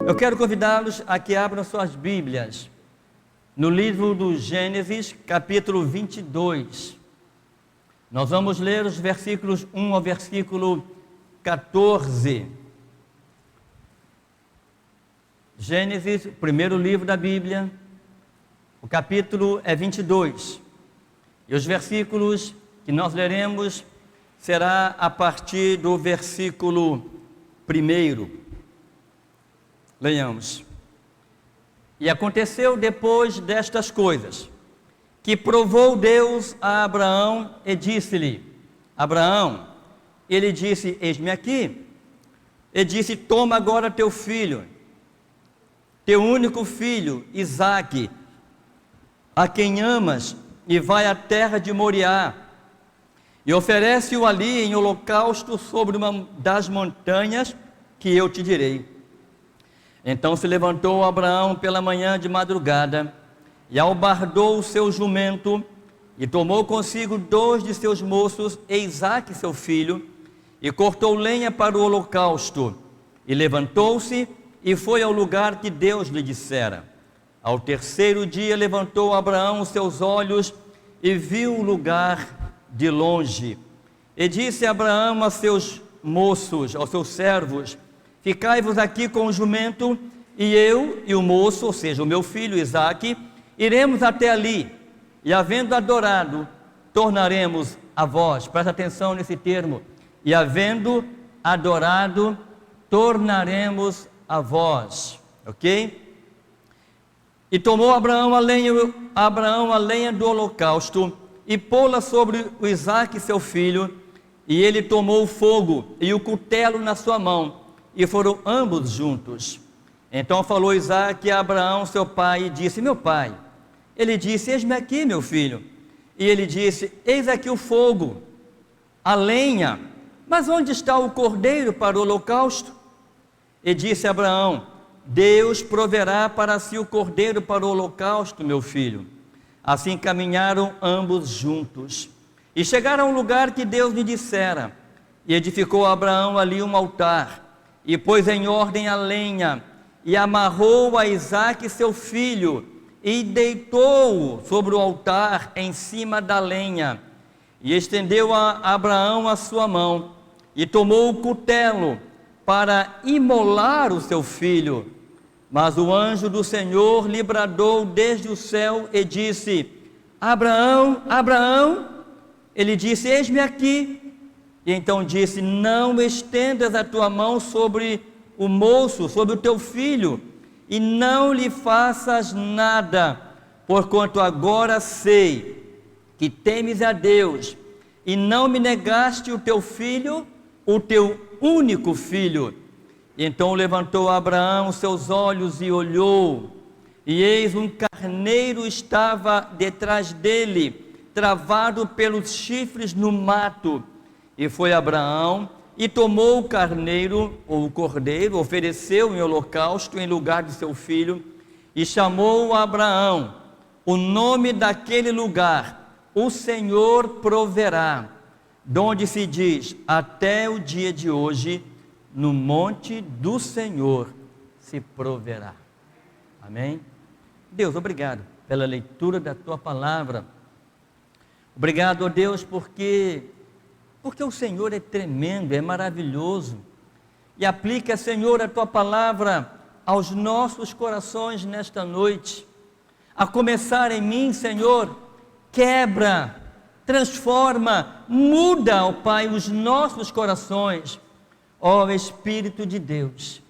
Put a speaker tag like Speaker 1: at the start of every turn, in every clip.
Speaker 1: Eu quero convidá-los a que abram suas Bíblias no livro do Gênesis, capítulo 22. Nós vamos ler os versículos 1 ao versículo 14. Gênesis, primeiro livro da Bíblia, o capítulo é 22. E os versículos que nós leremos será a partir do versículo 1. Leiamos. E aconteceu depois destas coisas, que provou Deus a Abraão e disse-lhe: Abraão, ele disse: eis-me aqui. E disse: toma agora teu filho, teu único filho, Isaque, a quem amas, e vai à terra de Moriá, e oferece-o ali em holocausto sobre uma das montanhas que eu te direi. Então se levantou Abraão pela manhã de madrugada, e albardou o seu jumento, e tomou consigo 2 de seus moços, e Isaque seu filho, e cortou lenha para o holocausto, e levantou-se, e foi ao lugar que Deus lhe dissera. Ao terceiro dia levantou Abraão os seus olhos, e viu o lugar de longe. E disse Abraão a seus moços, aos seus servos: ficai-vos aqui com o jumento, e eu e o moço, ou seja, o meu filho Isaque, iremos até ali, e havendo adorado, tornaremos a vós. Presta atenção nesse termo: e havendo adorado, tornaremos a vós. Ok? E tomou Abraão a lenha do holocausto, e pô-la sobre o Isaque seu filho, e ele tomou o fogo e o cutelo na sua mão, e foram ambos juntos. Então falou Isaque a Abraão seu pai, e disse: meu pai. Ele disse: eis-me aqui, meu filho. E ele disse: eis aqui o fogo, a lenha, mas onde está o cordeiro para o holocausto? E disse Abraão: Deus proverá para si o cordeiro para o holocausto, meu filho. Assim caminharam ambos juntos, e chegaram ao lugar que Deus lhe dissera, e edificou Abraão ali um altar, e pôs em ordem a lenha, e amarrou a Isaque seu filho, e deitou-o sobre o altar em cima da lenha, e estendeu a Abraão a sua mão, e tomou o cutelo para imolar o seu filho. Mas o anjo do Senhor lhe bradou desde o céu e disse: Abraão, Abraão. Ele disse: eis-me aqui. E então disse: não estendas a tua mão sobre o moço, sobre o teu filho, e não lhe faças nada, porquanto agora sei que temes a Deus, e não me negaste o teu filho, o teu único filho. Então levantou Abraão os seus olhos e olhou, e eis um carneiro estava detrás dele, travado pelos chifres no mato. E foi Abraão e tomou o carneiro, ou o cordeiro, ofereceu em holocausto em lugar de seu filho, e chamou a Abraão o nome daquele lugar: o Senhor proverá, donde se diz até o dia de hoje: no monte do Senhor se proverá. Amém? Deus, obrigado pela leitura da tua palavra. Obrigado, ó Deus, porque o Senhor é tremendo, é maravilhoso, e aplica, Senhor, a tua palavra aos nossos corações nesta noite. A começar em mim, Senhor, quebra, transforma, muda, ó Pai, os nossos corações. Ó Espírito de Deus,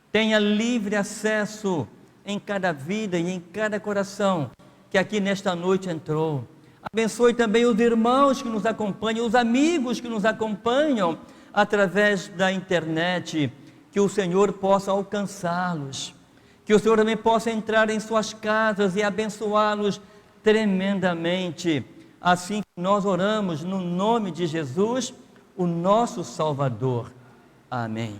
Speaker 1: tenha livre acesso em cada vida e em cada coração que aqui nesta noite entrou. Abençoe também os irmãos que nos acompanham, os amigos que nos acompanham através da internet, que o Senhor possa alcançá-los, que o Senhor também possa entrar em suas casas e abençoá-los tremendamente. Assim que nós oramos no nome de Jesus, o nosso Salvador. Amém.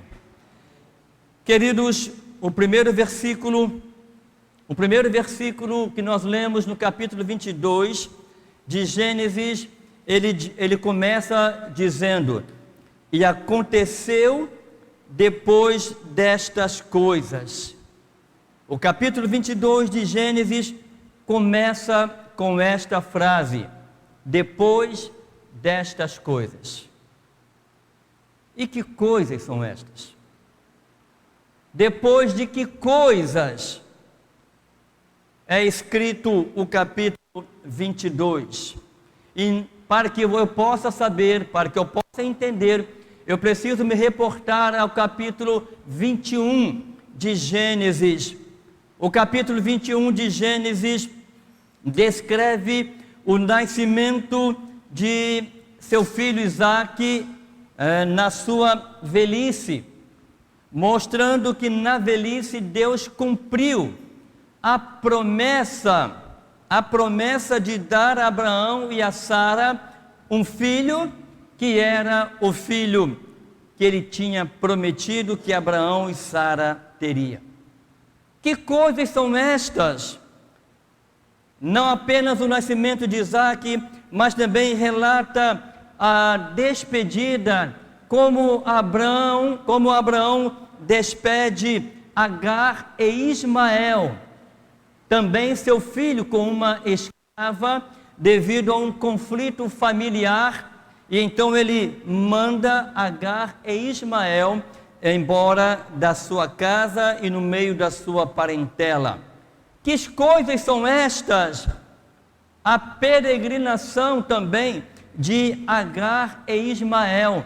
Speaker 1: Queridos, o primeiro versículo que nós lemos no capítulo 22 de Gênesis, ele começa dizendo: e aconteceu depois destas coisas. O capítulo 22 de Gênesis começa com esta frase: depois destas coisas. E que coisas são estas? Depois de que coisas é escrito o capítulo 22? E para que eu possa saber, para que eu possa entender, eu preciso me reportar ao capítulo 21 de Gênesis. O capítulo 21 de Gênesis descreve o nascimento de seu filho Isaque na sua velhice, mostrando que na velhice Deus cumpriu a promessa de dar a Abraão e a Sara um filho, que era o filho que ele tinha prometido que Abraão e Sara teriam. Que coisas são estas? Não apenas o nascimento de Isaque, mas também relata a despedida, como Abraão despede Agar e Ismael, também seu filho, com uma escrava, devido a um conflito familiar, e então ele manda Agar e Ismael embora da sua casa e no meio da sua parentela. Que coisas são estas? A peregrinação também de Agar e Ismael,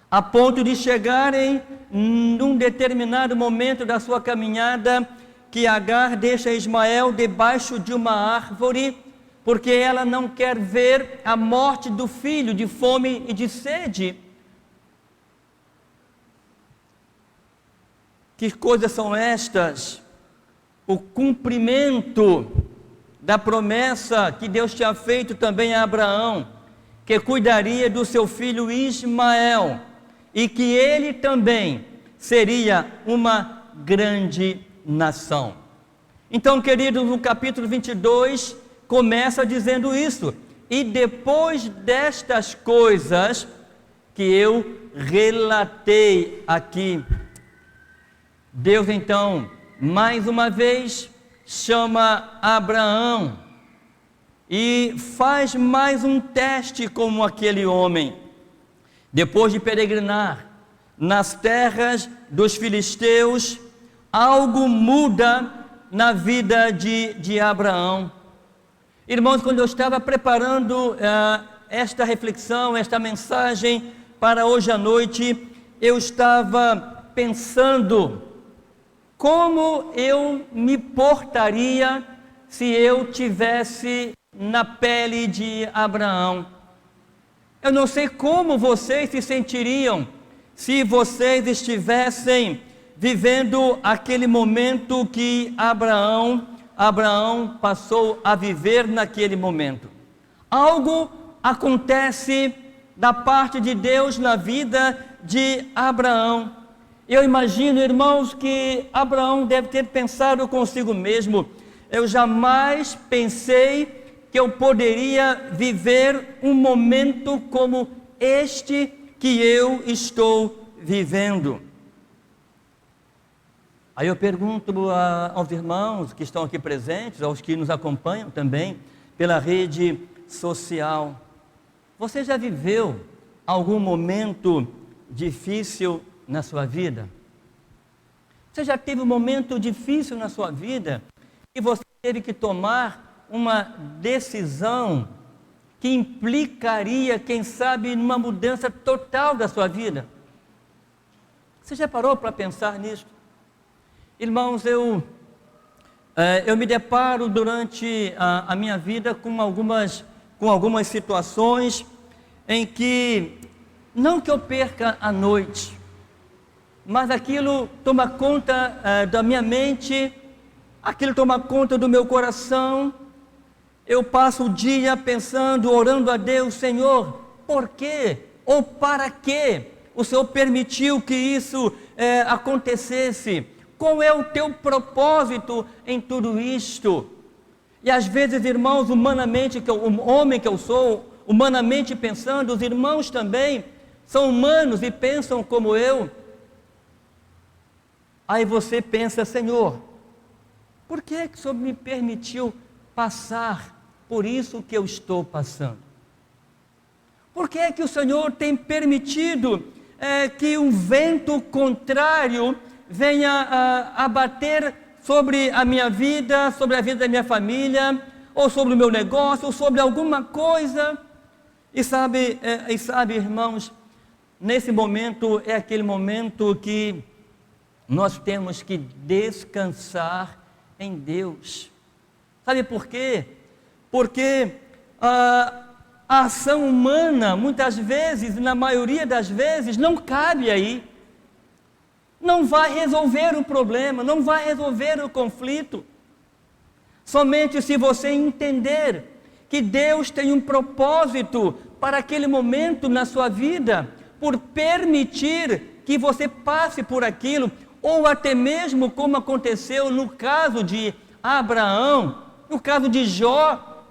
Speaker 1: a ponto de chegarem num determinado momento da sua caminhada, que Agar deixa Ismael debaixo de uma árvore, porque ela não quer ver a morte do filho de fome e de sede. Que coisas são estas? O cumprimento da promessa que Deus tinha feito também a Abraão, que cuidaria do seu filho Ismael, e que ele também seria uma grande nação. Então, queridos, no capítulo 22 começa dizendo isso: e depois destas coisas que eu relatei aqui, Deus então, mais uma vez, chama Abraão e faz mais um teste como aquele homem. Depois de peregrinar nas terras dos filisteus, algo muda na vida de Abraão. Irmãos, quando eu estava preparando esta reflexão, esta mensagem para hoje à noite, eu estava pensando como eu me portaria se eu tivesse na pele de Abraão. Eu não sei como vocês se sentiriam se vocês estivessem vivendo aquele momento que Abraão passou a viver naquele momento. Algo acontece da parte de Deus na vida de Abraão. Eu imagino, irmãos, que Abraão deve ter pensado consigo mesmo: eu jamais pensei que eu poderia viver um momento como este que eu estou vivendo. Aí eu pergunto aos irmãos que estão aqui presentes, aos que nos acompanham também pela rede social: você já viveu algum momento difícil na sua vida? Você já teve um momento difícil na sua vida e você teve que tomar uma decisão que implicaria, quem sabe, numa mudança total da sua vida? Você já parou para pensar nisso? Irmãos, eu me deparo durante a minha vida com algumas situações em que, não que eu perca a noite, mas aquilo toma conta da minha mente, aquilo toma conta do meu coração. Eu passo o dia pensando, orando a Deus: Senhor, por quê? Ou para quê o Senhor permitiu que isso acontecesse? Qual é o teu propósito em tudo isto? E às vezes, irmãos, humanamente, o homem que eu sou, humanamente pensando, os irmãos também são humanos e pensam como eu. Aí você pensa: Senhor, por que o Senhor me permitiu passar por isso que eu estou passando? Por que o Senhor tem permitido que um vento contrário venha abater sobre a minha vida, sobre a vida da minha família, ou sobre o meu negócio, ou sobre alguma coisa? E sabe, irmãos, nesse momento é aquele momento que nós temos que descansar em Deus. Sabe por quê? Porque a ação humana, muitas vezes, na maioria das vezes, não cabe aí. Não vai resolver o problema, não vai resolver o conflito. Somente se você entender que Deus tem um propósito para aquele momento na sua vida, por permitir que você passe por aquilo, ou até mesmo como aconteceu no caso de Abraão, no caso de Jó,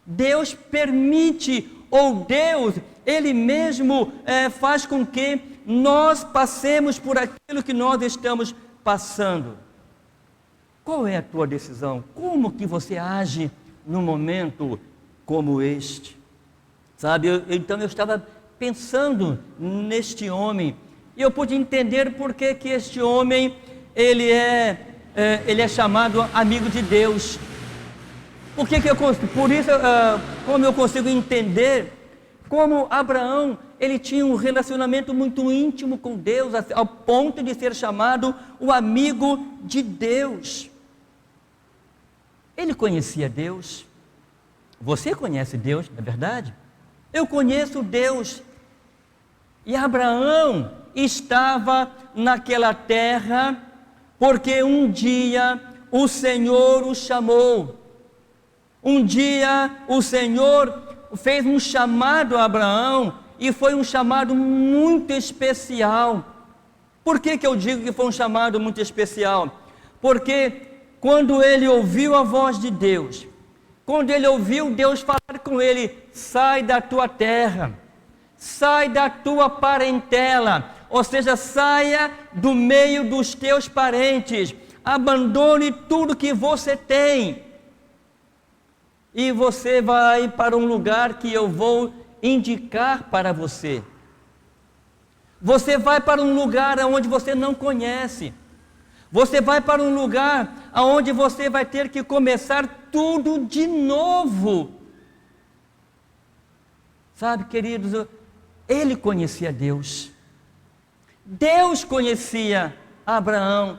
Speaker 1: Deus permite, ou Deus, Ele mesmo faz com que nós passemos por aquilo que nós estamos passando. Qual é a tua decisão? Como que você age num momento como este? Sabe, então eu estava pensando neste homem, e eu pude entender por que este homem, ele é chamado amigo de Deus. Por isso, como eu consigo entender como Abraão, ele tinha um relacionamento muito íntimo com Deus, ao ponto de ser chamado o amigo de Deus. Ele conhecia Deus. Você conhece Deus, não é verdade? Eu conheço Deus. E Abraão estava naquela terra porque um dia o Senhor o chamou. Um dia o Senhor fez um chamado a Abraão, e foi um chamado muito especial. Por que eu digo que foi um chamado muito especial? Porque quando ele ouviu a voz de Deus, quando ele ouviu Deus falar com ele: sai da tua terra, sai da tua parentela, ou seja, saia do meio dos teus parentes, abandone tudo que você tem, e você vai para um lugar que eu vou indicar para você. Você vai para um lugar onde você não conhece. Você vai para um lugar onde você vai ter que começar tudo de novo. Sabe, queridos, ele conhecia Deus. Deus conhecia Abraão.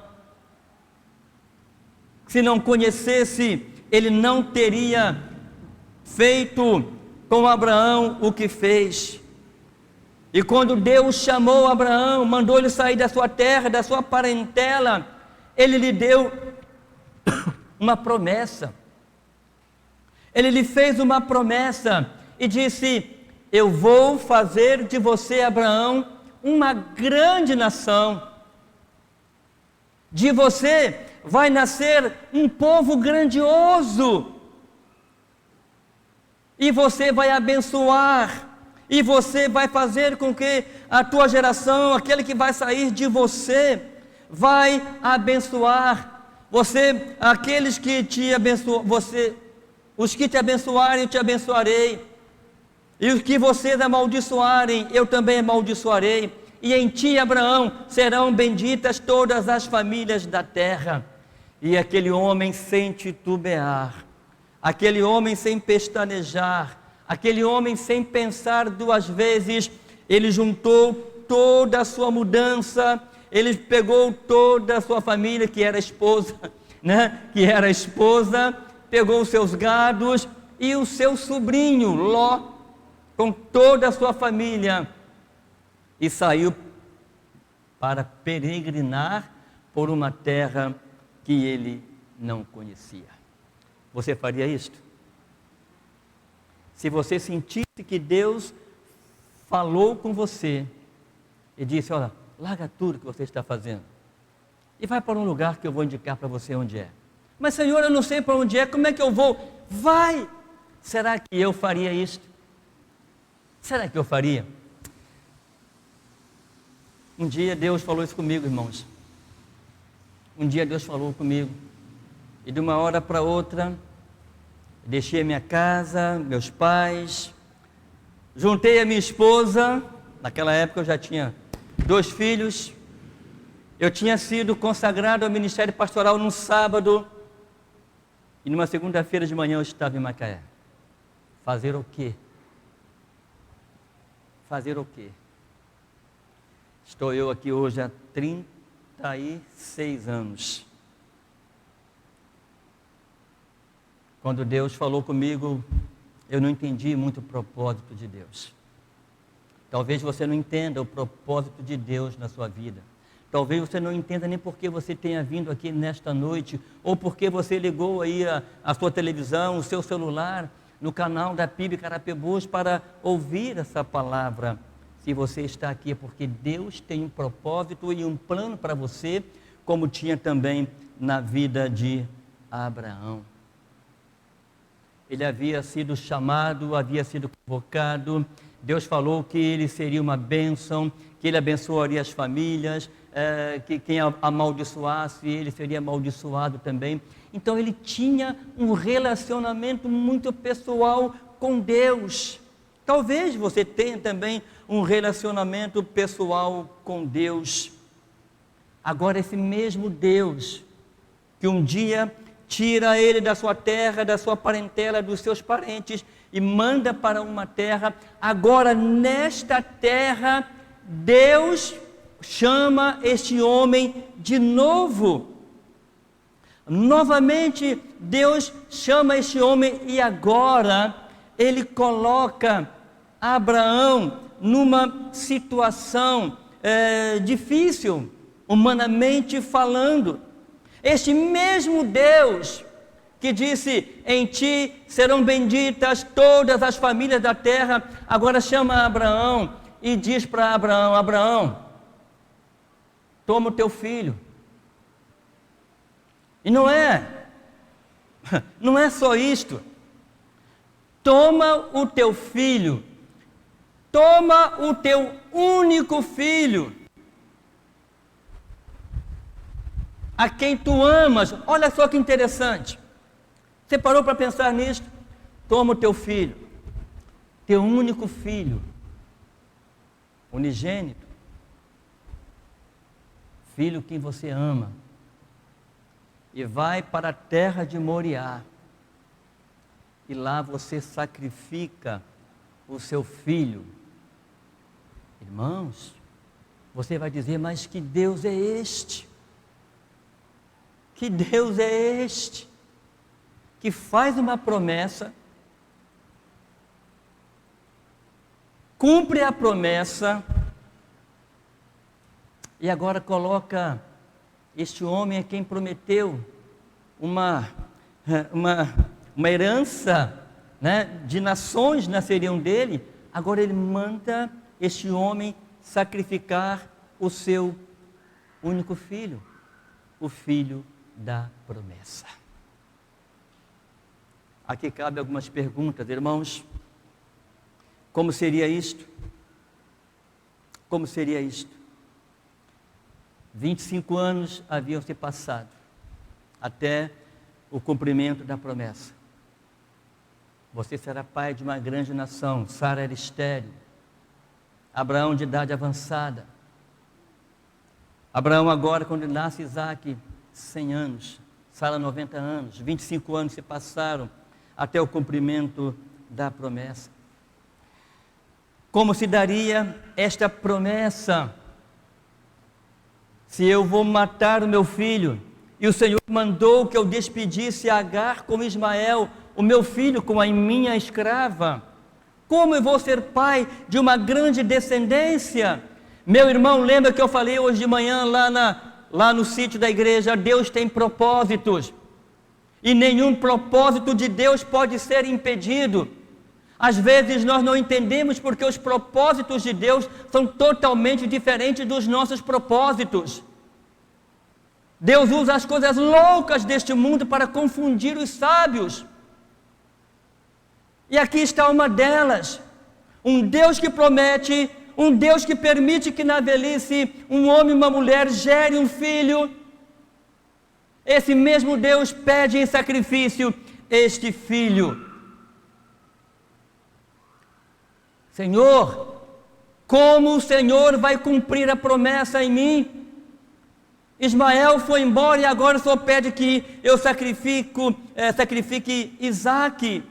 Speaker 1: Se não conhecesse, ele não teria feito com Abraão o que fez. E quando Deus chamou Abraão, mandou ele sair da sua terra, da sua parentela, ele lhe deu uma promessa. Ele lhe fez uma promessa e disse: eu vou fazer de você, Abraão, uma grande nação. De você vai nascer um povo grandioso. E você vai abençoar, e você vai fazer com que a tua geração, aquele que vai sair de você, vai abençoar. Você, aqueles que te abençoam, os que te abençoarem, eu te abençoarei. E os que vocês amaldiçoarem, eu também amaldiçoarei. E em ti, Abraão, serão benditas todas as famílias da terra. E aquele homem sem titubear, aquele homem sem pestanejar, aquele homem sem pensar duas vezes, ele juntou toda a sua mudança, ele pegou toda a sua família, que era esposa, pegou os seus gados e o seu sobrinho Ló, com toda a sua família, e saiu para peregrinar por uma terra que ele não conhecia. Você faria isto? Se você sentisse que Deus falou com você e disse: olha, larga tudo que você está fazendo e vai para um lugar que eu vou indicar para você onde é. Mas Senhor, eu não sei para onde é, como é que eu vou? Vai! Será que eu faria isto? Será que eu faria? Um dia Deus falou isso comigo, irmãos. Um dia Deus falou comigo. E de uma hora para outra, deixei a minha casa, meus pais, juntei a minha esposa. Naquela época eu já tinha 2 filhos. Eu tinha sido consagrado ao ministério pastoral num sábado, e numa segunda-feira de manhã eu estava em Macaé. Fazer o quê? Fazer o quê? Estou eu aqui hoje há 36 anos. Quando Deus falou comigo, eu não entendi muito o propósito de Deus. Talvez você não entenda o propósito de Deus na sua vida. Talvez você não entenda nem porque você tenha vindo aqui nesta noite, ou porque você ligou aí a sua televisão, o seu celular, no canal da PIB Carapebus para ouvir essa palavra. Se você está aqui é porque Deus tem um propósito e um plano para você, como tinha também na vida de Abraão. Ele havia sido chamado, havia sido convocado. Deus falou que ele seria uma bênção, que ele abençoaria as famílias, que quem amaldiçoasse, ele seria amaldiçoado também. Então ele tinha um relacionamento muito pessoal com Deus. Talvez você tenha também um relacionamento pessoal com Deus. Agora esse mesmo Deus, que um dia tira ele da sua terra, da sua parentela, dos seus parentes, e manda para uma terra, agora nesta terra, Deus chama este homem de novo. Novamente, Deus chama este homem e agora ele coloca Abraão numa situação difícil, humanamente falando. Este mesmo Deus que disse, em ti serão benditas todas as famílias da terra, agora chama Abraão e diz para Abraão, Abraão, toma o teu filho. E não é só isto. Toma o teu filho, toma o teu único filho, a quem tu amas. Olha só que interessante. Você parou para pensar nisso? Toma o teu filho, teu único filho, unigênito, filho quem você ama, e vai para a terra de Moriá, e lá você sacrifica o seu filho. Irmãos, você vai dizer, mas que Deus é este? Que Deus é este? Que faz uma promessa, cumpre a promessa, e agora coloca este homem a quem prometeu uma herança, né, de nações nasceriam dele. Agora ele manda este homem sacrificar o seu único filho, o filho da promessa. Aqui cabe algumas perguntas, irmãos. Como seria isto? Como seria isto? 25 anos haviam se passado até o cumprimento da promessa. Você será pai de uma grande nação. Sara era estéril. Abraão de idade avançada. Abraão agora, quando nasce Isaque, 100 anos. Sara 90 anos. 25 anos se passaram até o cumprimento da promessa. Como se daria esta promessa? Se eu vou matar o meu filho, e o Senhor mandou que eu despedisse Agar com Ismael, o meu filho com a minha escrava, como eu vou ser pai de uma grande descendência? Meu irmão, lembra que eu falei hoje de manhã lá no sítio da igreja, Deus tem propósitos, e nenhum propósito de Deus pode ser impedido. Às vezes nós não entendemos porque os propósitos de Deus são totalmente diferentes dos nossos propósitos. Deus usa as coisas loucas deste mundo para confundir os sábios. E aqui está uma delas. Um Deus que promete, um Deus que permite que na velhice um homem e uma mulher gerem um filho. esse mesmo Deus pede em sacrifício este filho. Senhor, como o Senhor vai cumprir a promessa em mim? Ismael foi embora e agora o Senhor pede que eu sacrifique Isaque.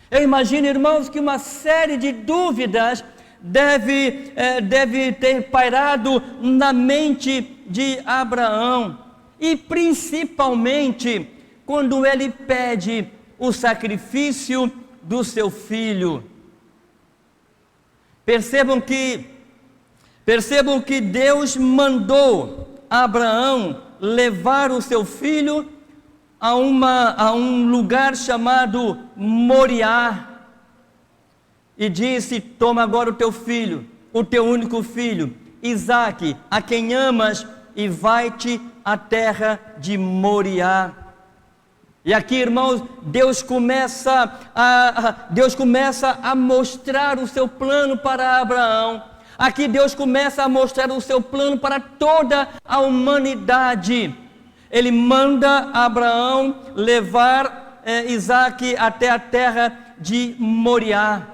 Speaker 1: Eu imagino, irmãos, que uma série de dúvidas deve ter pairado na mente de Abraão. E principalmente quando ele pede o sacrifício do seu filho. Percebam que Deus mandou Abraão levar o seu filho a um lugar chamado Moriá, e disse: toma agora o teu filho, o teu único filho, Isaque, a quem amas, e vai-te à terra de Moriá. E aqui, irmãos, Deus começa a mostrar o seu plano para Abraão. Aqui Deus começa a mostrar o seu plano para toda a humanidade. Ele manda Abraão levar Isaque até a terra de Moriá.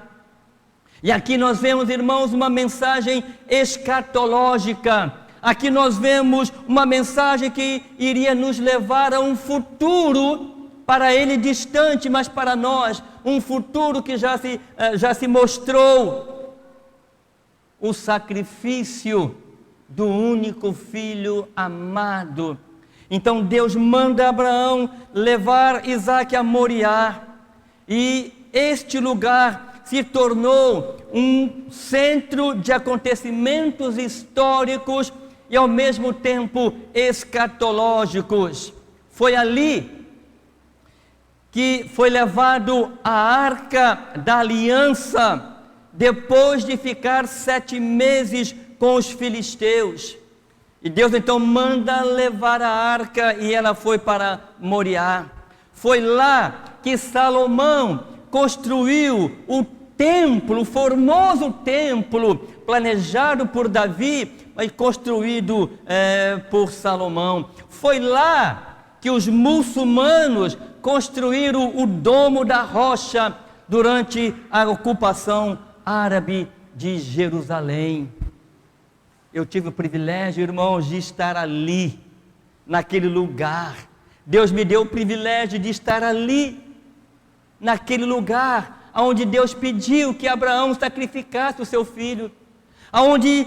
Speaker 1: E aqui nós vemos, irmãos, uma mensagem escatológica. Aqui nós vemos uma mensagem que iria nos levar a um futuro, para ele distante, mas para nós, um futuro que já se mostrou. O sacrifício do único filho amado. Então Deus manda Abraão levar Isaque a Moriá, e este lugar se tornou um centro de acontecimentos históricos e ao mesmo tempo escatológicos. Foi ali que foi levado a Arca da Aliança, depois de ficar 7 meses com os filisteus. E Deus então manda levar a arca, e ela foi para Moriá. Foi lá que Salomão construiu o templo, o formoso templo, planejado por Davi, mas construído por Salomão. Foi lá que os muçulmanos construíram o Domo da Rocha durante a ocupação árabe de Jerusalém. Eu tive o privilégio, irmãos, de estar ali, naquele lugar. Deus me deu o privilégio de estar ali, naquele lugar, onde Deus pediu que Abraão sacrificasse o seu filho, onde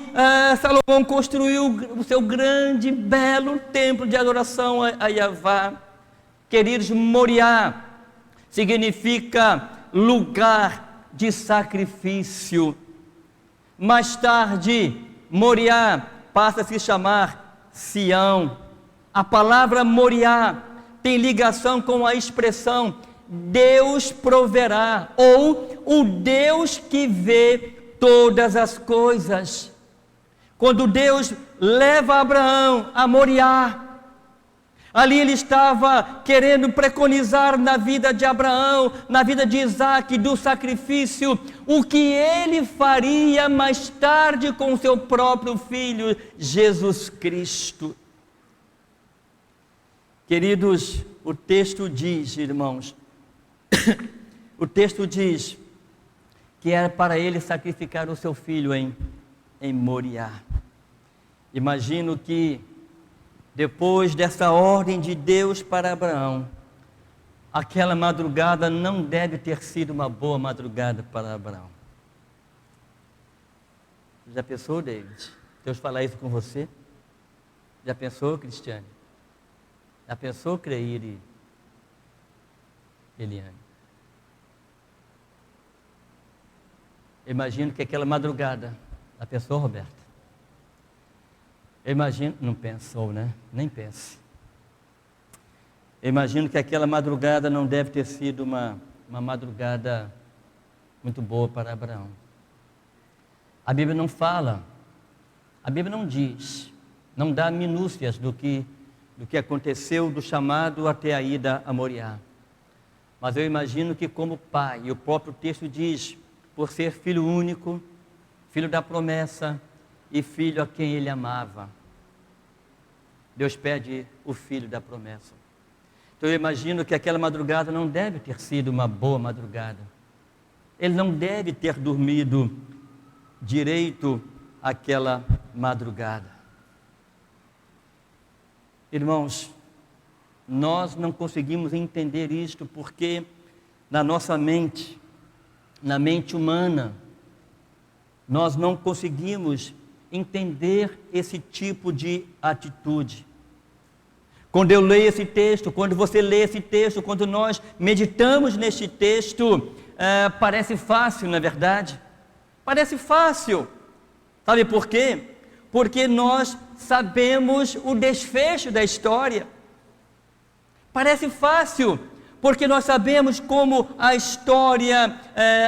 Speaker 1: Salomão construiu o seu grande, belo templo de adoração a Yahvá. Queridos, Moriá significa lugar de sacrifício. Mais tarde, Moriá passa a se chamar Sião. A palavra Moriá tem ligação com a expressão Deus proverá, ou o Deus que vê todas as coisas. Quando Deus leva Abraão a Moriá, ali ele estava querendo preconizar na vida de Abraão, na vida de Isaque, do sacrifício, o que ele faria mais tarde com o seu próprio filho, Jesus Cristo. Queridos, o texto diz, irmãos, o texto diz que era para ele sacrificar o seu filho em Moriá. Imagino que depois dessa ordem de Deus para Abraão, aquela madrugada não deve ter sido uma boa madrugada para Abraão. Já pensou, David? Deus falar isso com você? Já pensou, Cristiane? Já pensou, Creire, Eliane? Imagino que aquela madrugada, já pensou, Roberto? Eu imagino, não pensou, né? Nem pense. Eu imagino que aquela madrugada não deve ter sido uma madrugada muito boa para Abraão. A Bíblia não fala, a Bíblia não diz, não dá minúcias do que aconteceu, do chamado até a ida a Moriá. Mas eu imagino que como pai, e o próprio texto diz, por ser filho único, filho da promessa, e filho a quem ele amava, Deus pede o filho da promessa. Então eu imagino que aquela madrugada não deve ter sido uma boa madrugada. Ele não deve ter dormido direito aquela madrugada. Irmãos, nós não conseguimos entender isto porque na nossa mente, na mente humana, nós não conseguimos entender esse tipo de atitude. Quando eu leio esse texto, quando você lê esse texto, quando nós meditamos neste texto, parece fácil, não é verdade? Parece fácil. Sabe por quê? Porque nós sabemos o desfecho da história. Parece fácil, porque nós sabemos como a história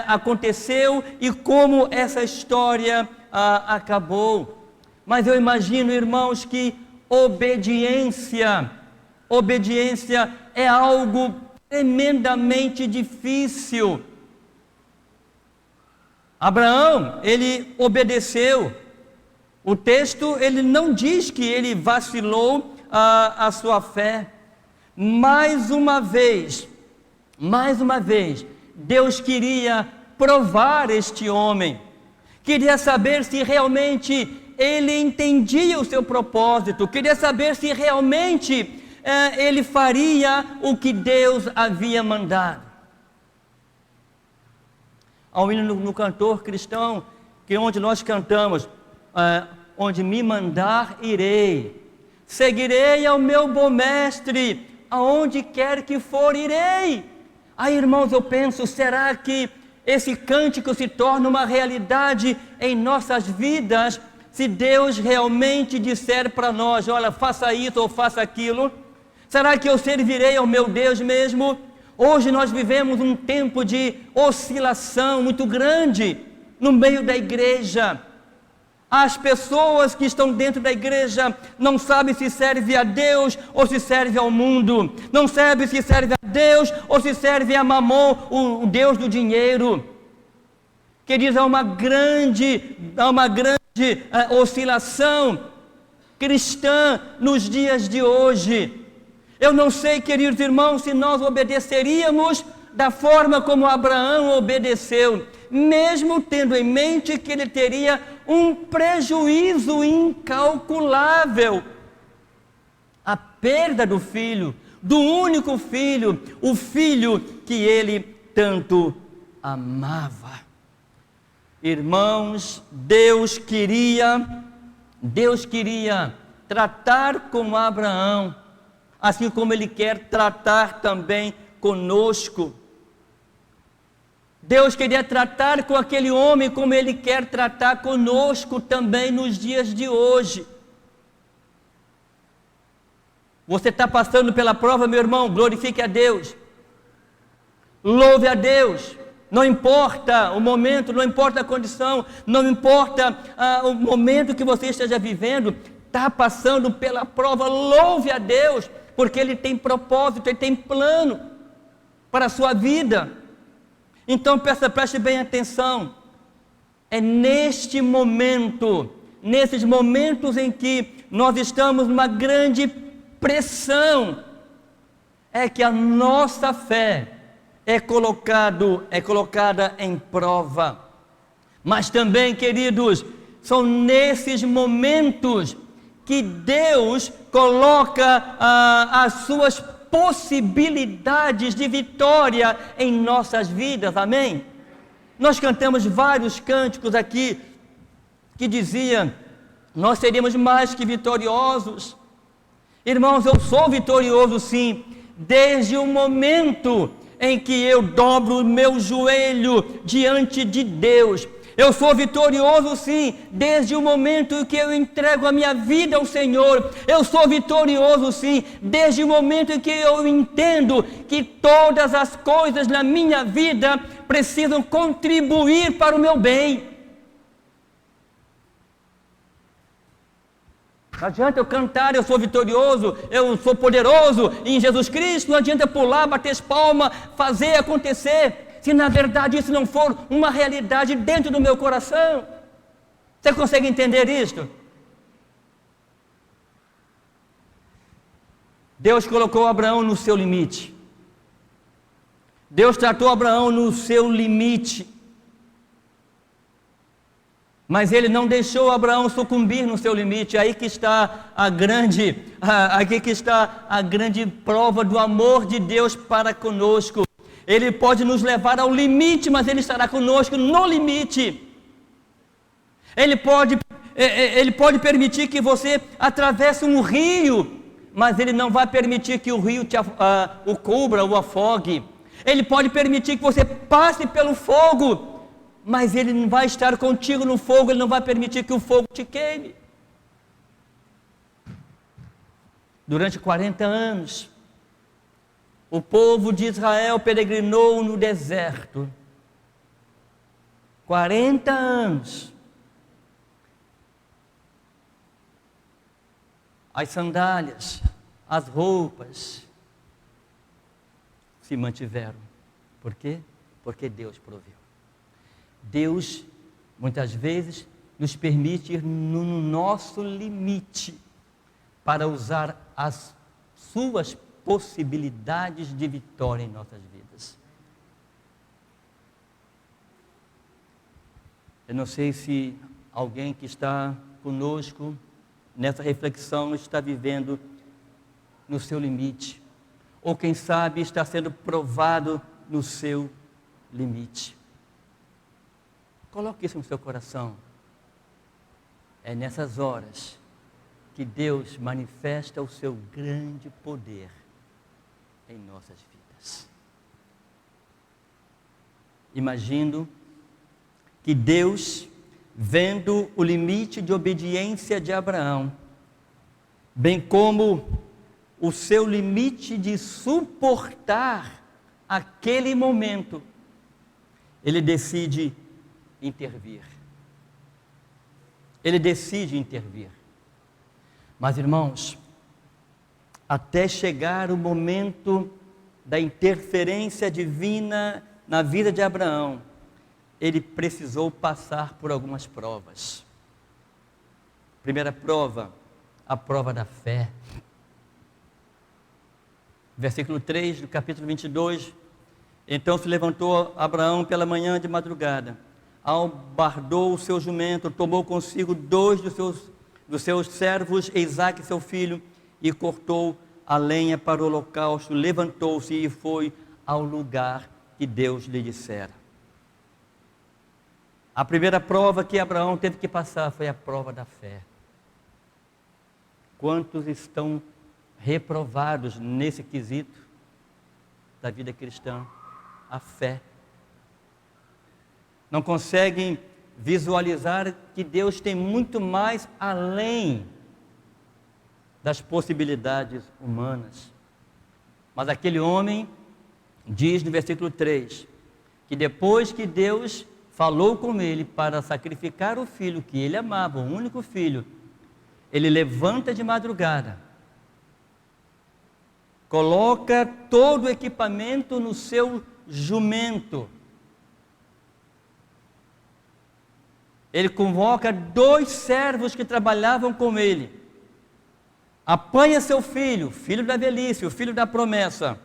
Speaker 1: aconteceu e como essa história acabou. Mas eu imagino, irmãos, que obediência é algo tremendamente difícil. Abraão, ele obedeceu. O texto, ele não diz que ele vacilou a sua fé. Mais uma vez, Deus queria provar este homem, queria saber se realmente ele entendia o seu propósito, queria saber se realmente ele faria o que Deus havia mandado. Há um hino no cantor cristão, que onde nós cantamos, onde me mandar irei, seguirei ao meu bom mestre, aonde quer que for irei. Aí, irmãos, eu penso, será que esse cântico se torna uma realidade em nossas vidas, se Deus realmente disser para nós, olha, faça isso ou faça aquilo? Será que eu servirei ao meu Deus mesmo? Hoje nós vivemos um tempo de oscilação muito grande no meio da igreja. As pessoas que estão dentro da igreja não sabem se serve a Deus ou se serve ao mundo, não sabem se serve a Deus ou se serve a Mamon, o Deus do dinheiro. Queridos, há uma grande oscilação cristã nos dias de hoje. Eu não sei, queridos irmãos, se nós obedeceríamos da forma como Abraão obedeceu, mesmo tendo em mente que ele teria um prejuízo incalculável. A perda do filho, do único filho, o filho que ele tanto amava. Irmãos, Deus queria tratar com Abraão, assim como Ele quer tratar também conosco. Deus queria tratar com aquele homem como Ele quer tratar conosco também nos dias de hoje. Você está passando pela prova, meu irmão, glorifique a Deus, louve a Deus. Não importa o momento, não importa a condição, não importa o momento que você esteja vivendo, está passando pela prova, louve a Deus, porque Ele tem propósito, Ele tem plano para a sua vida. Então preste bem atenção, é nesses momentos em que nós estamos numa grande pressão, é que a nossa fé é colocada em prova. Mas também, queridos, são nesses momentos que Deus coloca as suas possibilidades de vitória em nossas vidas, amém? Nós cantamos vários cânticos aqui que diziam, nós seríamos mais que vitoriosos. Irmãos, eu sou vitorioso sim, desde o momento em que eu dobro o meu joelho diante de Deus. Eu sou vitorioso sim, desde o momento em que eu entrego a minha vida ao Senhor. Eu sou vitorioso sim, desde o momento em que eu entendo que todas as coisas na minha vida precisam contribuir para o meu bem. Não adianta eu cantar, eu sou vitorioso, eu sou poderoso em Jesus Cristo, não adianta pular, bater as palmas, fazer acontecer, se na verdade isso não for uma realidade dentro do meu coração. Você consegue entender isto? Deus colocou Abraão no seu limite. Deus tratou Abraão no seu limite. Mas ele não deixou Abraão sucumbir no seu limite. Aí que está aqui que está a grande prova do amor de Deus para conosco. Ele pode nos levar ao limite, mas Ele estará conosco no limite. Ele pode permitir que você atravesse um rio, mas Ele não vai permitir que o rio o cubra ou afogue. Ele pode permitir que você passe pelo fogo, mas Ele não vai estar contigo no fogo, Ele não vai permitir que o fogo te queime. Durante 40 anos, o povo de Israel peregrinou no deserto. 40 anos. As sandálias, as roupas se mantiveram. Por quê? Porque Deus proveu. Deus, muitas vezes, nos permite ir no nosso limite para usar as suas possibilidades de vitória em nossas vidas. Eu não sei se alguém que está conosco nessa reflexão está vivendo no seu limite, ou quem sabe está sendo provado no seu limite. Coloque isso no seu coração. É nessas horas que Deus manifesta o seu grande poder em nossas vidas. Imagino que Deus, vendo o limite de obediência de Abraão, bem como o seu limite de suportar aquele momento, Ele decide intervir. Ele decide intervir. Mas, irmãos, até chegar o momento da interferência divina na vida de Abraão, ele precisou passar por algumas provas. Primeira prova, a prova da fé. Versículo 3 do capítulo 22. Então se levantou Abraão pela manhã de madrugada, albardou o seu jumento, tomou consigo 2 dos seus servos, Isaque seu filho, e cortou a lenha para o holocausto, levantou-se e foi ao lugar que Deus lhe dissera. A primeira prova que Abraão teve que passar foi a prova da fé. Quantos estão reprovados nesse quesito da vida cristã? A fé. Não conseguem visualizar que Deus tem muito mais além das possibilidades humanas. Mas aquele homem diz no versículo 3, que depois que Deus falou com ele para sacrificar o filho que ele amava, o único filho, ele levanta de madrugada, coloca todo o equipamento no seu jumento, ele convoca 2 servos que trabalhavam com ele, apanha seu filho, filho da velhice, o filho da promessa,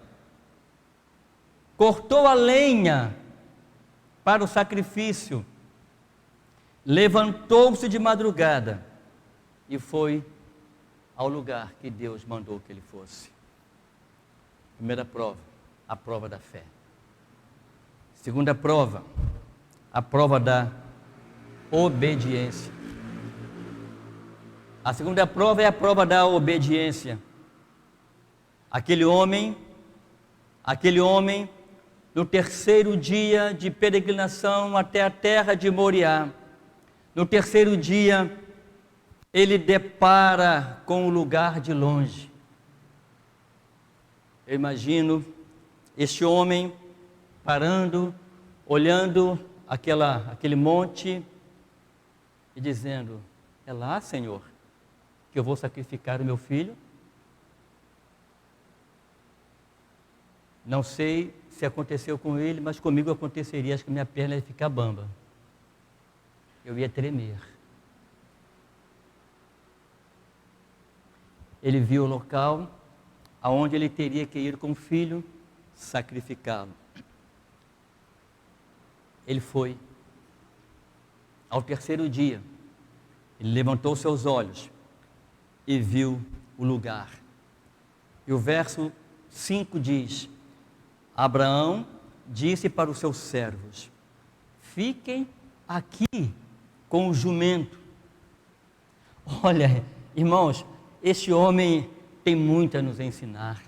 Speaker 1: cortou a lenha para o sacrifício, levantou-se de madrugada e foi ao lugar que Deus mandou que ele fosse. Primeira prova, a prova da fé. Segunda prova, a prova da obediência. A segunda prova é a prova da obediência. Aquele homem, no terceiro dia de peregrinação até a terra de Moriá, no terceiro dia, ele depara com o lugar de longe. Eu imagino este homem parando, olhando aquele monte e dizendo: é lá, Senhor, que eu vou sacrificar o meu filho? Não sei se aconteceu com ele, mas comigo aconteceria. Acho que minha perna ia ficar bamba. Eu ia tremer. Ele viu o local, aonde ele teria que ir com o filho sacrificá-lo. Ele foi. Ao terceiro dia, ele levantou seus olhos e viu o lugar. E o verso 5 diz: Abraão disse para os seus servos: fiquem aqui com o jumento. Olha, irmãos, esse homem tem muito a nos ensinar.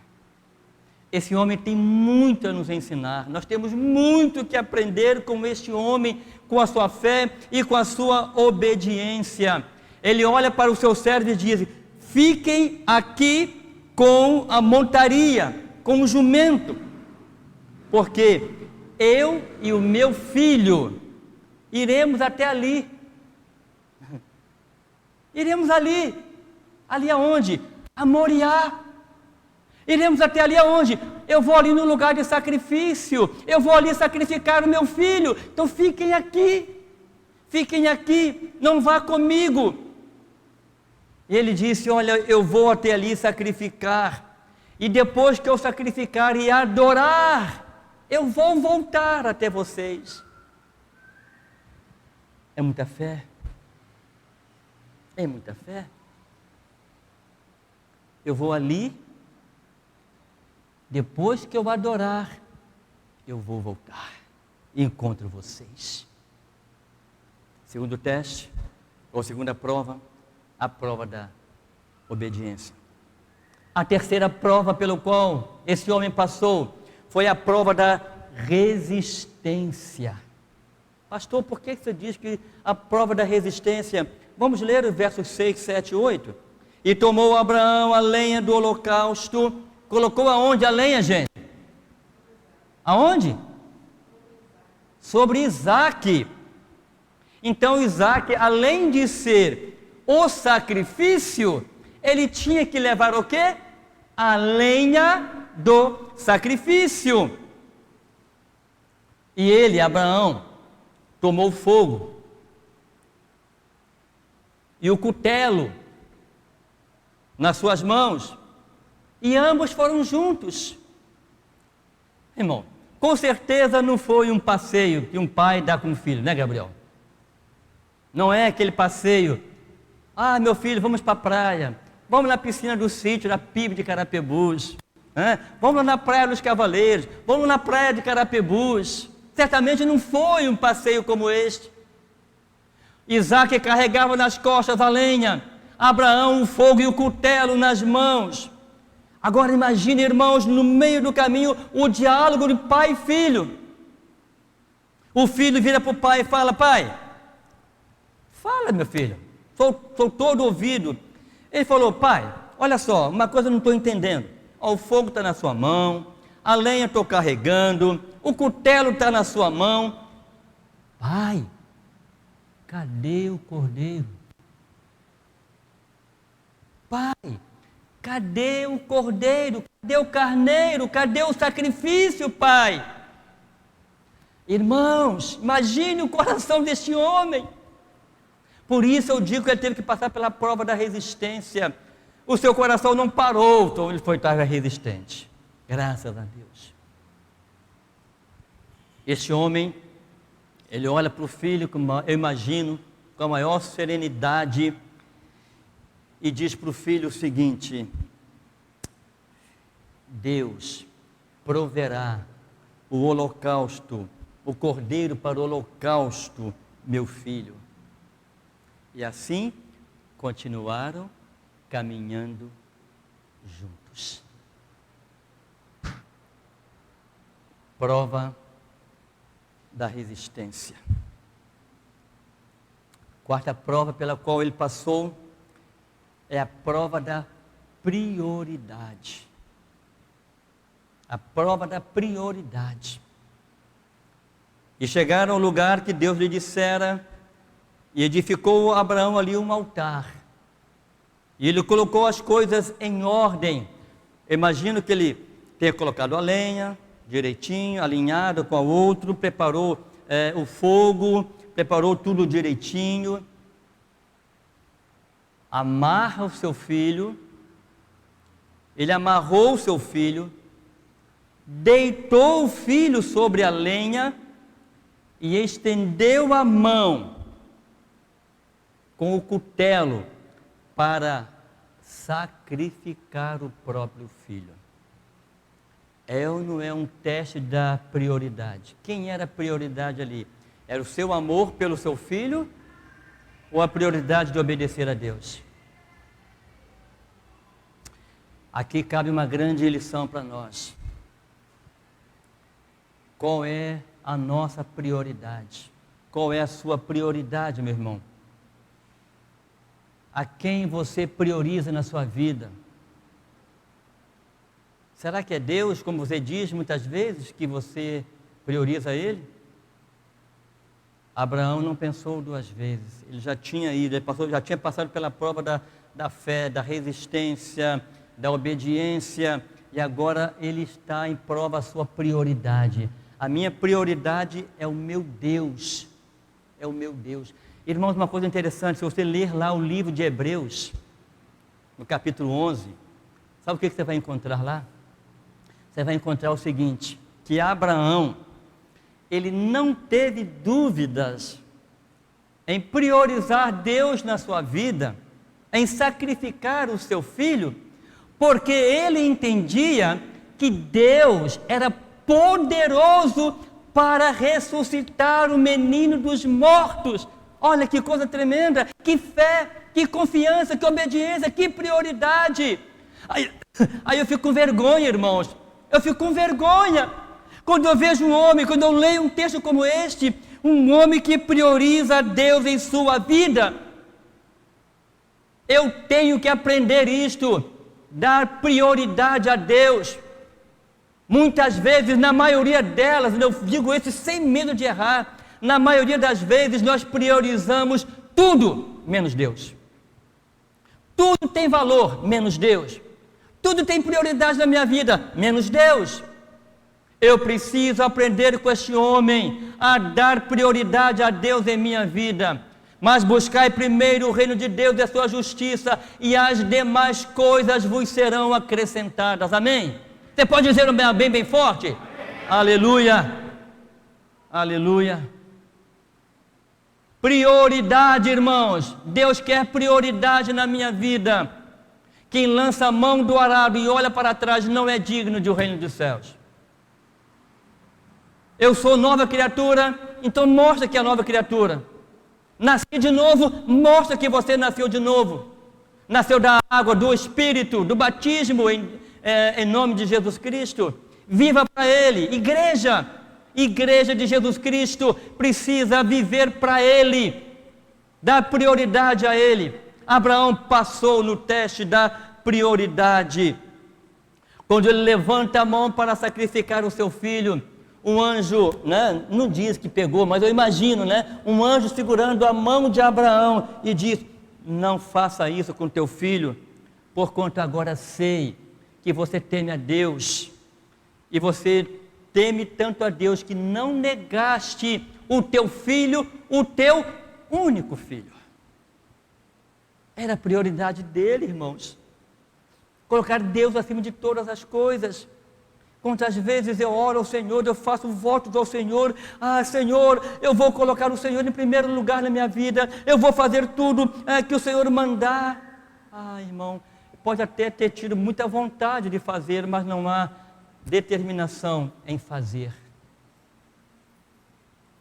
Speaker 1: Esse homem tem muito a nos ensinar. Nós temos muito que aprender com este homem, com a sua fé e com a sua obediência. Ele olha para os seus servos e diz: fiquem aqui com a montaria, com o jumento, porque eu e o meu filho iremos até ali. Iremos ali. Ali aonde? A Moriá. Iremos até ali aonde? Eu vou ali no lugar de sacrifício. Eu vou ali sacrificar o meu filho. Então fiquem aqui. Fiquem aqui. Não vá comigo. Ele disse: olha, eu vou até ali sacrificar. E depois que eu sacrificar e adorar, eu vou voltar até vocês. É muita fé. É muita fé. Eu vou ali. Depois que eu adorar, eu vou voltar e encontro vocês. Segundo teste, ou segunda prova, a prova da obediência. A terceira prova pelo qual esse homem passou foi a prova da resistência. Pastor, por que você diz que a prova da resistência? Vamos ler os versos 6, 7 e 8. E tomou Abraão a lenha do holocausto. Colocou aonde a lenha, gente? Aonde? Sobre Isaque. Então Isaque, além de ser o sacrifício, ele tinha que levar o quê? A lenha do sacrifício. E ele, Abraão, tomou fogo e o cutelo nas suas mãos. E ambos foram juntos. Irmão, com certeza não foi um passeio que um pai dá com o filho, né, Gabriel? Não é aquele passeio: ah, meu filho, vamos para a praia, vamos na piscina do sítio, na PIB de Carapebus, vamos na Praia dos Cavaleiros, vamos na Praia de Carapebus. Certamente não foi um passeio como este. Isaque carregava nas costas a lenha, Abraão o fogo e o cutelo nas mãos. Agora imagine, irmãos, no meio do caminho, o diálogo de pai e filho. O filho vira para o pai e fala: pai, fala, meu filho, sou todo ouvido. Ele falou: pai, olha só, uma coisa eu não estou entendendo. O fogo está na sua mão, a lenha estou carregando, o cutelo está na sua mão. Pai, cadê o cordeiro? Pai, cadê o cordeiro? Cadê o carneiro? Cadê o sacrifício, pai? Irmãos, imagine o coração deste homem. Por isso eu digo que ele teve que passar pela prova da resistência. O seu coração não parou, então ele foi resistente. Graças a Deus. Este homem, ele olha para o filho, eu imagino, com a maior serenidade, e diz para o filho o seguinte: Deus proverá o holocausto, o cordeiro para o holocausto, meu filho. E assim continuaram caminhando juntos. Prova da resistência. Quarta prova pela qual ele passou é a prova da prioridade. A prova da prioridade. E chegaram ao lugar que Deus lhe dissera, e edificou Abraão ali um altar. E ele colocou as coisas em ordem. Imagino que ele tenha colocado a lenha direitinho, alinhado com a outro, preparou o fogo, preparou tudo direitinho. Amarra o seu filho Ele amarrou o seu filho, deitou o filho sobre a lenha e estendeu a mão com o cutelo para sacrificar o próprio filho. É ou não é um teste da prioridade? Quem era a prioridade ali? Era o seu amor pelo seu filho ou a prioridade de obedecer a Deus? Aqui cabe uma grande lição para nós. Qual é a nossa prioridade? Qual é a sua prioridade, meu irmão? A quem você prioriza na sua vida? Será que é Deus, como você diz muitas vezes, que você prioriza Ele? Abraão não pensou duas vezes. Ele já tinha ido, já tinha passado pela prova da fé, da resistência, da obediência, e agora ele está em prova a sua prioridade. A minha prioridade é o meu Deus, é o meu Deus. Irmãos, uma coisa interessante, se você ler lá o livro de Hebreus, no capítulo 11, sabe o que você vai encontrar lá? Você vai encontrar o seguinte, que Abraão, ele não teve dúvidas em priorizar Deus na sua vida, em sacrificar o seu filho, porque ele entendia que Deus era poderoso para ressuscitar o menino dos mortos. Olha que coisa tremenda, que fé, que confiança, que obediência, que prioridade. Aí eu fico com vergonha, irmãos, eu fico com vergonha quando eu vejo um homem, quando eu leio um texto como este, um homem que prioriza a Deus em sua vida. Eu tenho que aprender isto, dar prioridade a Deus. Muitas vezes, na maioria delas, eu digo isso sem medo de errar, na maioria das vezes nós priorizamos tudo menos Deus. Tudo tem valor menos Deus. Tudo tem prioridade na minha vida menos Deus. Eu preciso aprender com este homem a dar prioridade a Deus em minha vida. Mas buscai primeiro o reino de Deus e a sua justiça, e as demais coisas vos serão acrescentadas. Amém? Você pode dizer um bem, bem forte? Amém. Aleluia, aleluia. Prioridade, irmãos. Deus quer prioridade na minha vida. Quem lança a mão do arado e olha para trás não é digno do reino dos céus. Eu sou nova criatura, então mostra que é nova criatura. Nasci de novo, mostra que você nasceu de novo. Nasceu da água, do Espírito, do batismo em nome de Jesus Cristo. Viva para Ele. Igreja de Jesus Cristo precisa viver para Ele, dar prioridade a Ele. Abraão passou no teste da prioridade. Quando ele levanta a mão para sacrificar o seu filho, um anjo, não diz que pegou, mas eu imagino, um anjo segurando a mão de Abraão e diz: não faça isso com teu filho, porquanto agora sei que você teme a Deus, e você teme tanto a Deus que não negaste o teu filho, o teu único filho. Era a prioridade dele, irmãos, colocar Deus acima de todas as coisas. Quantas vezes eu oro ao Senhor, eu faço votos ao Senhor: Senhor, eu vou colocar o Senhor em primeiro lugar na minha vida, eu vou fazer tudo que o Senhor mandar. Irmão, pode até ter tido muita vontade de fazer, mas não há determinação em fazer.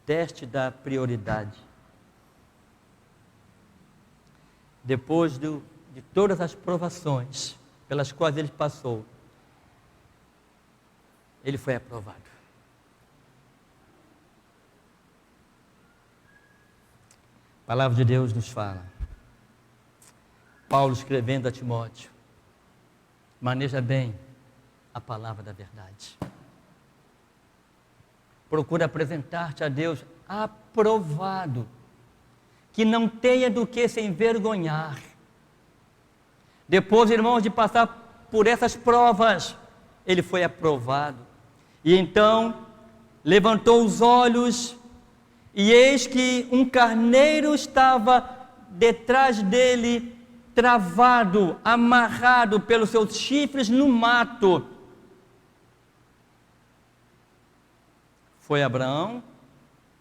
Speaker 1: Teste da prioridade. Depois de todas as provações pelas quais ele passou, ele foi aprovado. A palavra de Deus nos fala. Paulo escrevendo a Timóteo: maneja bem a palavra da verdade. Procura apresentar-te a Deus aprovado, que não tenha do que se envergonhar. Depois, irmãos, de passar por essas provas, ele foi aprovado. E então levantou os olhos, e eis que um carneiro estava detrás dele, travado, amarrado pelos seus chifres no mato. Foi Abraão,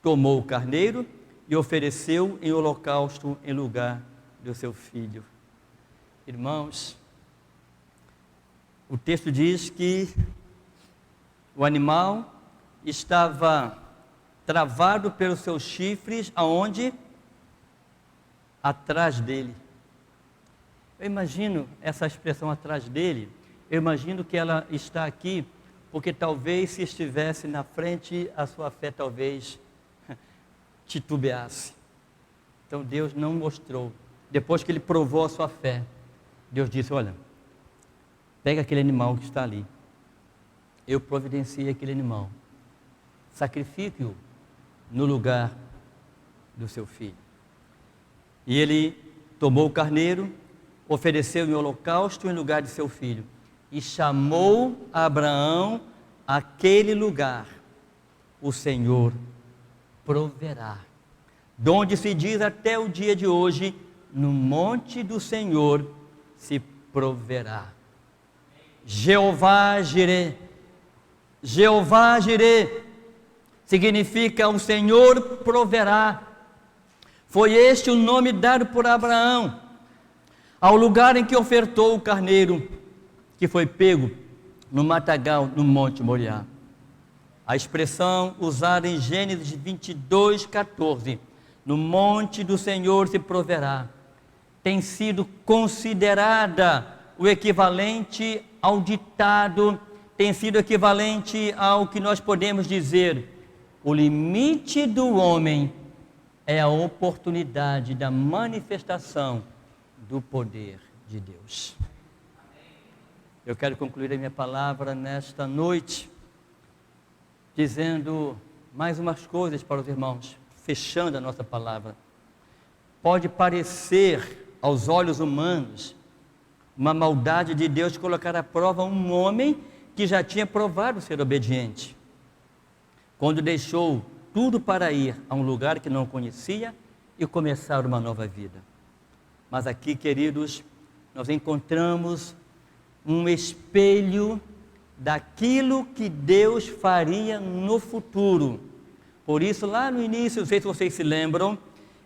Speaker 1: tomou o carneiro e ofereceu em holocausto em lugar do seu filho. Irmãos, o texto diz que o animal estava travado pelos seus chifres, aonde? Atrás dele. Eu imagino essa expressão atrás dele, eu imagino que ela está aqui, porque talvez se estivesse na frente, a sua fé talvez titubeasse. Então Deus não mostrou. Depois que ele provou a sua fé, Deus disse: olha, pega aquele animal que está ali. Eu providenciei aquele animal. Sacrifique-o no lugar do seu filho. E ele tomou o carneiro, ofereceu em holocausto em lugar de seu filho. E chamou a Abraão aquele lugar: o Senhor proverá. Donde se diz até o dia de hoje: no monte do Senhor se proverá. Jeová Jireh. Jeová Jireh significa o Senhor proverá. Foi este o nome dado por Abraão ao lugar em que ofertou o carneiro, que foi pego no matagal no Monte Moriá. A expressão usada em Gênesis 22:14, no monte do Senhor se proverá, tem sido considerada o equivalente ao ditado, tem sido equivalente ao que nós podemos dizer: o limite do homem é a oportunidade da manifestação do poder de Deus. Eu quero concluir a minha palavra nesta noite, dizendo mais umas coisas para os irmãos, fechando a nossa palavra. Pode parecer aos olhos humanos uma maldade de Deus colocar à prova um homem que já tinha provado ser obediente, quando deixou tudo para ir a um lugar que não conhecia e começar uma nova vida. Mas aqui, queridos, nós encontramos um espelho daquilo que Deus faria no futuro. Por isso, lá no início, não sei se vocês se lembram,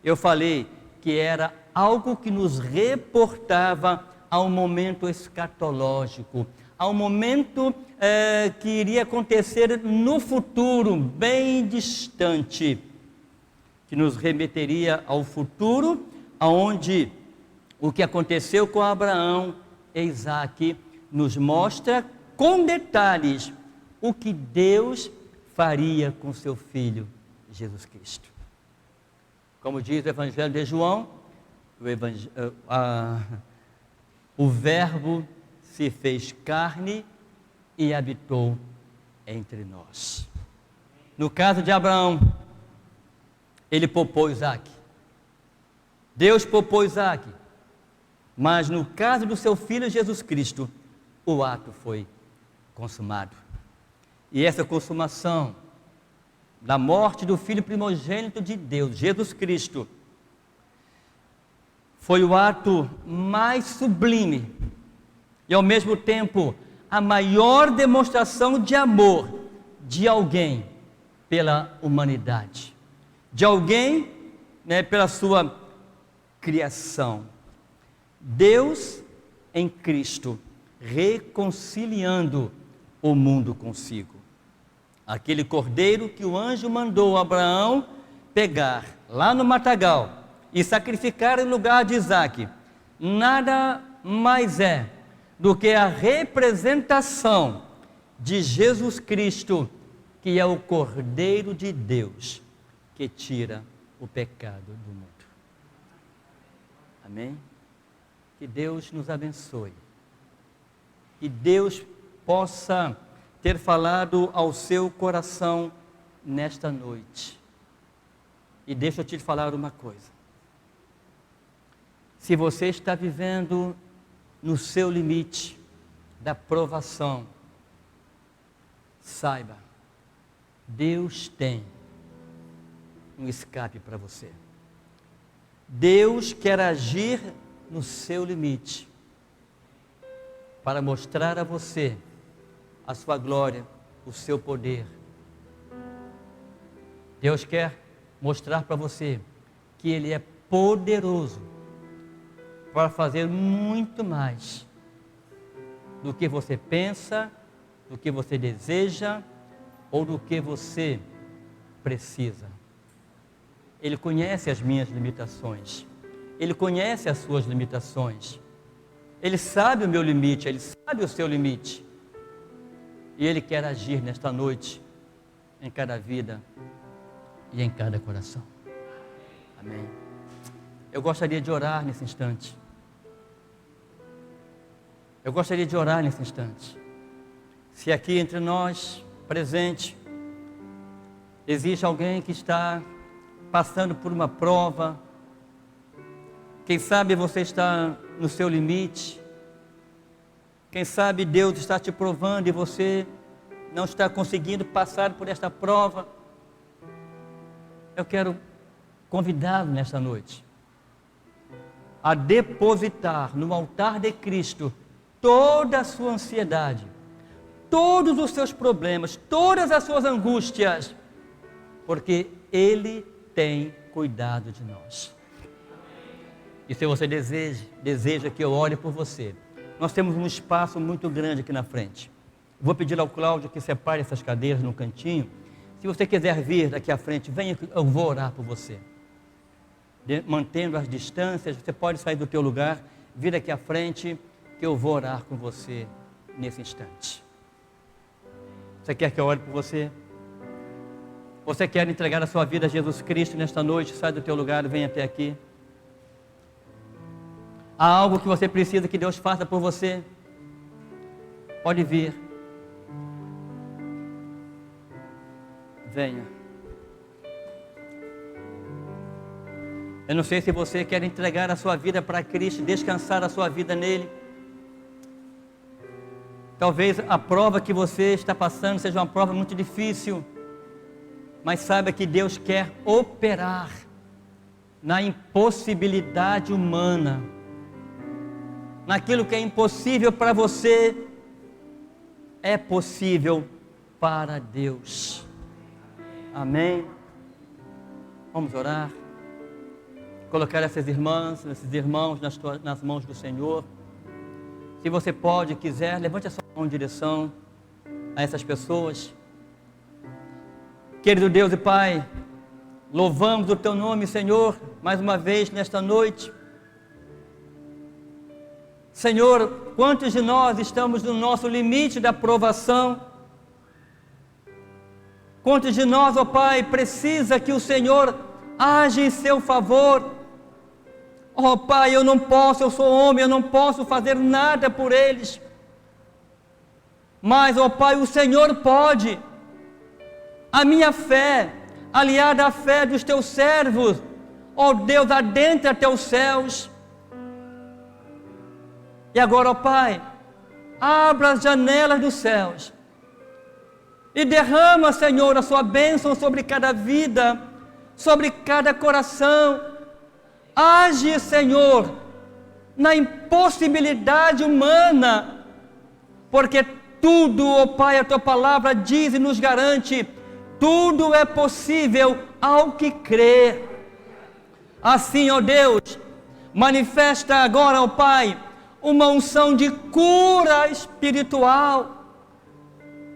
Speaker 1: eu falei que era algo que nos reportava ao momento escatológico, ao momento que iria acontecer no futuro, bem distante, que nos remeteria ao futuro, aonde o que aconteceu com Abraão e Isaque nos mostra com detalhes o que Deus faria com seu filho Jesus Cristo. Como diz o Evangelho de João, o Verbo se fez carne e habitou entre nós. No caso de Abraão, ele poupou Isaque. Deus poupou Isaque. Mas no caso do seu filho Jesus Cristo, o ato foi consumado. E essa consumação da morte do filho primogênito de Deus, Jesus Cristo, foi o ato mais sublime e ao mesmo tempo a maior demonstração de amor de alguém pela humanidade, de alguém, pela sua criação. Deus em Cristo reconciliando o mundo consigo. Aquele cordeiro que o anjo mandou Abraão pegar lá no matagal e sacrificar em lugar de Isaque, nada mais é do que a representação de Jesus Cristo, que é o Cordeiro de Deus, que tira o pecado do mundo. Amém? Que Deus nos abençoe. Que Deus possa ter falado ao seu coração nesta noite. E deixa eu te falar uma coisa. Se você está vivendo no seu limite da provação, saiba, Deus tem um escape para você. Deus quer agir no seu limite, para mostrar a você a sua glória, o seu poder. Deus quer mostrar para você que Ele é poderoso para fazer muito mais do que você pensa, do que você deseja ou do que você precisa. Ele conhece as minhas limitações, Ele conhece as suas limitações, Ele sabe o meu limite, Ele sabe o seu limite, e Ele quer agir nesta noite, em cada vida e em cada coração. Amém. Eu gostaria de orar nesse instante. Eu gostaria de orar nesse instante. Se aqui entre nós, presente, existe alguém que está passando por uma prova, quem sabe você está no seu limite, quem sabe Deus está te provando e você não está conseguindo passar por esta prova, eu quero convidá-lo nesta noite a depositar no altar de Cristo toda a sua ansiedade, todos os seus problemas, todas as suas angústias, porque Ele tem cuidado de nós. E se você deseja que eu ore por você, nós temos um espaço muito grande aqui na frente. Vou pedir ao Cláudio que separe essas cadeiras no cantinho. Se você quiser vir daqui à frente, venha, eu vou orar por você. Mantendo as distâncias, você pode sair do teu lugar, vir aqui à frente, que eu vou orar com você nesse instante. Você quer que eu ore por você? Você quer entregar a sua vida a Jesus Cristo nesta noite? Sai do teu lugar e vem até aqui. Há algo que você precisa que Deus faça por você? Pode vir. Venha. Eu não sei se você quer entregar a sua vida para Cristo, descansar a sua vida nele. Talvez a prova que você está passando seja uma prova muito difícil, mas saiba que Deus quer operar na impossibilidade humana. Naquilo que é impossível para você, é possível para Deus. Amém? Vamos orar. Colocar essas irmãs, esses irmãos nas mãos do Senhor. Se você pode, quiser, levante a sua mão em direção a essas pessoas. Querido Deus e Pai, louvamos o Teu nome, Senhor, mais uma vez nesta noite. Senhor, quantos de nós estamos no nosso limite da provação? Quantos de nós, ó Pai, precisa que o Senhor age em seu favor? Ó Pai, eu não posso, eu sou homem, eu não posso fazer nada por eles. Mas, ó Pai, o Senhor pode. A minha fé, aliada à fé dos Teus servos, ó Deus, adentra Teus céus. E agora, ó Pai, abra as janelas dos céus e derrama, Senhor, a Sua bênção sobre cada vida, sobre cada coração. Age, Senhor, na impossibilidade humana, porque tudo, ó Pai, a Tua palavra diz e nos garante, tudo é possível ao que crê. Assim, ó Deus, manifesta agora, ó Pai, uma unção de cura espiritual,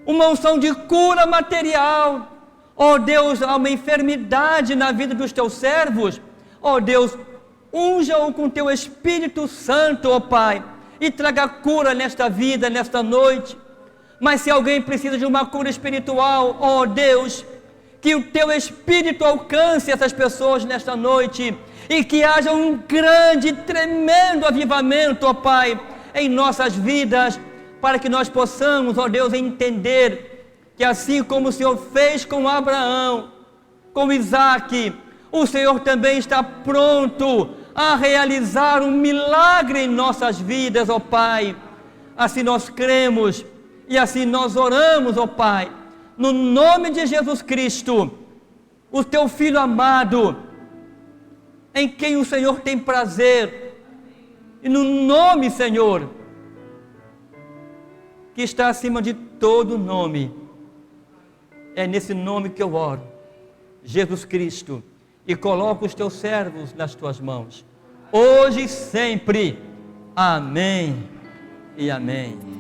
Speaker 1: uma unção de cura material. Ó Deus, há uma enfermidade na vida dos Teus servos. Ó Deus, unja-o com Teu Espírito Santo, ó Pai, e traga cura nesta vida, nesta noite. Mas se alguém precisa de uma cura espiritual, ó Deus, que o Teu Espírito alcance essas pessoas nesta noite, e que haja um grande, tremendo avivamento, ó Pai, em nossas vidas, para que nós possamos, ó Deus, entender que assim como o Senhor fez com Abraão, com Isaque, o Senhor também está pronto a realizar um milagre em nossas vidas, ó Pai. Assim nós cremos e assim nós oramos, ó Pai, no nome de Jesus Cristo, o Teu Filho amado, em quem o Senhor tem prazer, E no nome, Senhor, que está acima de todo nome, é nesse nome que eu oro, Jesus Cristo, e coloco os teus servos nas tuas mãos, hoje e sempre. Amém e amém.